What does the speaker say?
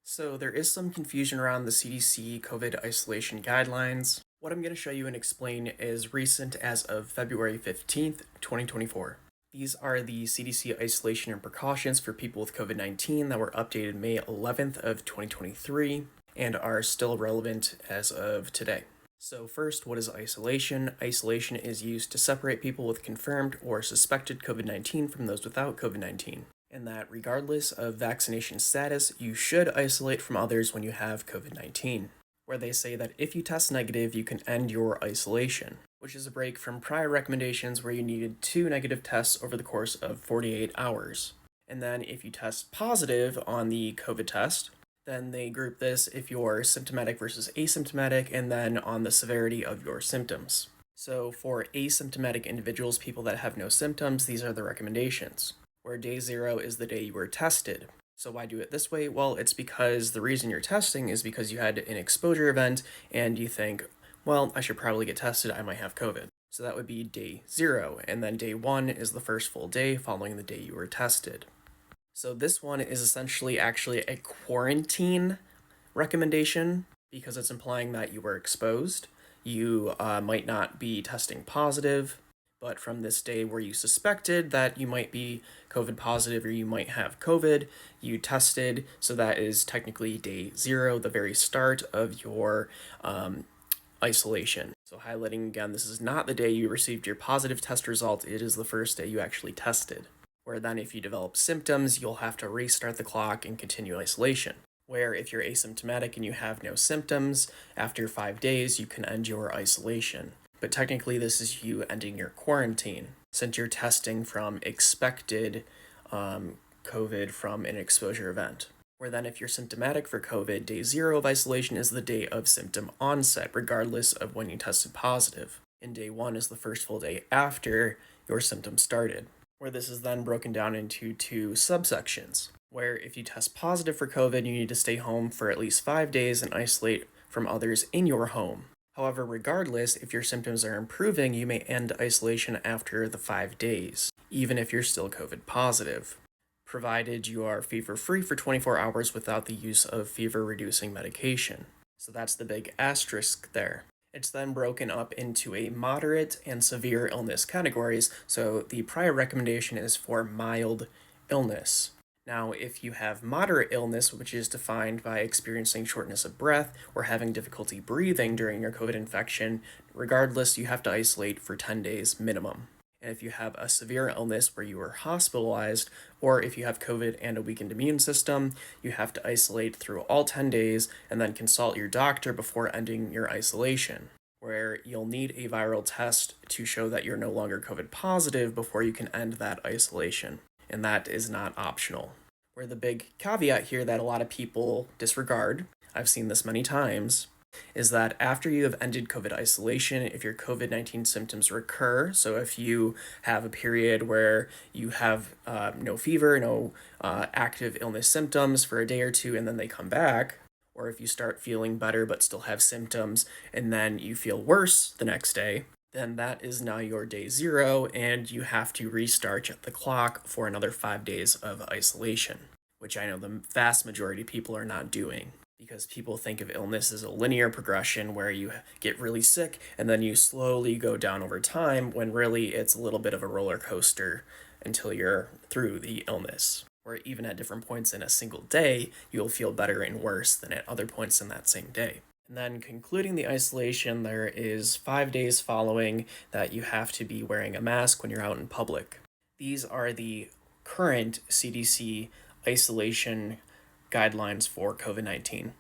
So there is some confusion around the CDC COVID isolation guidelines. What I'm going to show you and explain is recent as of February 15th, 2024. These are the CDC isolation and precautions for people with COVID-19 that were updated May 11th of 2023 and are still relevant as of today. So first, what is isolation? Isolation is used to separate people with confirmed or suspected COVID-19 from those without COVID-19. And that regardless of vaccination status, you should isolate from others when you have COVID-19, where they say that if you test negative, you can end your isolation, which is a break from prior recommendations where you needed 2 negative tests over the course of 48 hours. And then if you test positive on the COVID test, then they group this if you're symptomatic versus asymptomatic, and then on the severity of your symptoms. So for asymptomatic individuals, people that have no symptoms, these are the recommendations, where day 0 is the day you were tested. So why do it this way? Well, it's because the reason you're testing is because you had an exposure event and you think, well, I should probably get tested, I might have COVID. So that would be day 0, and then day 1 is the first full day following the day you were tested. So this one is essentially actually a quarantine recommendation because it's implying that you were exposed. You might not be testing positive, but from this day where you suspected that you might be COVID positive or you might have COVID, you tested, so that is technically day 0, the very start of your isolation. So highlighting again, this is not the day you received your positive test result, it is the first day you actually tested. Where then if you develop symptoms, you'll have to restart the clock and continue isolation. Where if you're asymptomatic and you have no symptoms, after 5 days, you can end your isolation. But technically, this is you ending your quarantine, since you're testing from expected COVID from an exposure event. Where then if you're symptomatic for COVID, day 0 of isolation is the day of symptom onset, regardless of when you tested positive. And day 1 is the first full day after your symptoms started. Where this is then broken down into 2 subsections, where if you test positive for COVID, you need to stay home for at least 5 days and isolate from others in your home. However, regardless, if your symptoms are improving, you may end isolation after the 5 days, even if you're still COVID positive, provided you are fever-free for 24 hours without the use of fever-reducing medication. So that's the big asterisk there. It's then broken up into a moderate and severe illness categories, so the prior recommendation is for mild illness. Now, if you have moderate illness, which is defined by experiencing shortness of breath or having difficulty breathing during your COVID infection, regardless, you have to isolate for 10 days minimum. And if you have a severe illness where you were hospitalized, or if you have COVID and a weakened immune system, you have to isolate through all 10 days and then consult your doctor before ending your isolation, where you'll need a viral test to show that you're no longer COVID positive before you can end that isolation. And that is not optional. Where the big caveat here that a lot of people disregard, I've seen this many times, is that after you have ended COVID isolation, if your COVID-19 symptoms recur, so if you have a period where you have no fever, no active illness symptoms for a day or 2, and then they come back, or if you start feeling better but still have symptoms, and then you feel worse the next day, then that is now your day 0, and you have to restart the clock for another 5 days of isolation, which I know the vast majority of people are not doing, because people think of illness as a linear progression where you get really sick and then you slowly go down over time, when really it's a little bit of a roller coaster until you're through the illness. Or even at different points in a single day, you'll feel better and worse than at other points in that same day. And then concluding the isolation, there is 5 days following that you have to be wearing a mask when you're out in public. These are the current CDC isolation guidelines for COVID-19.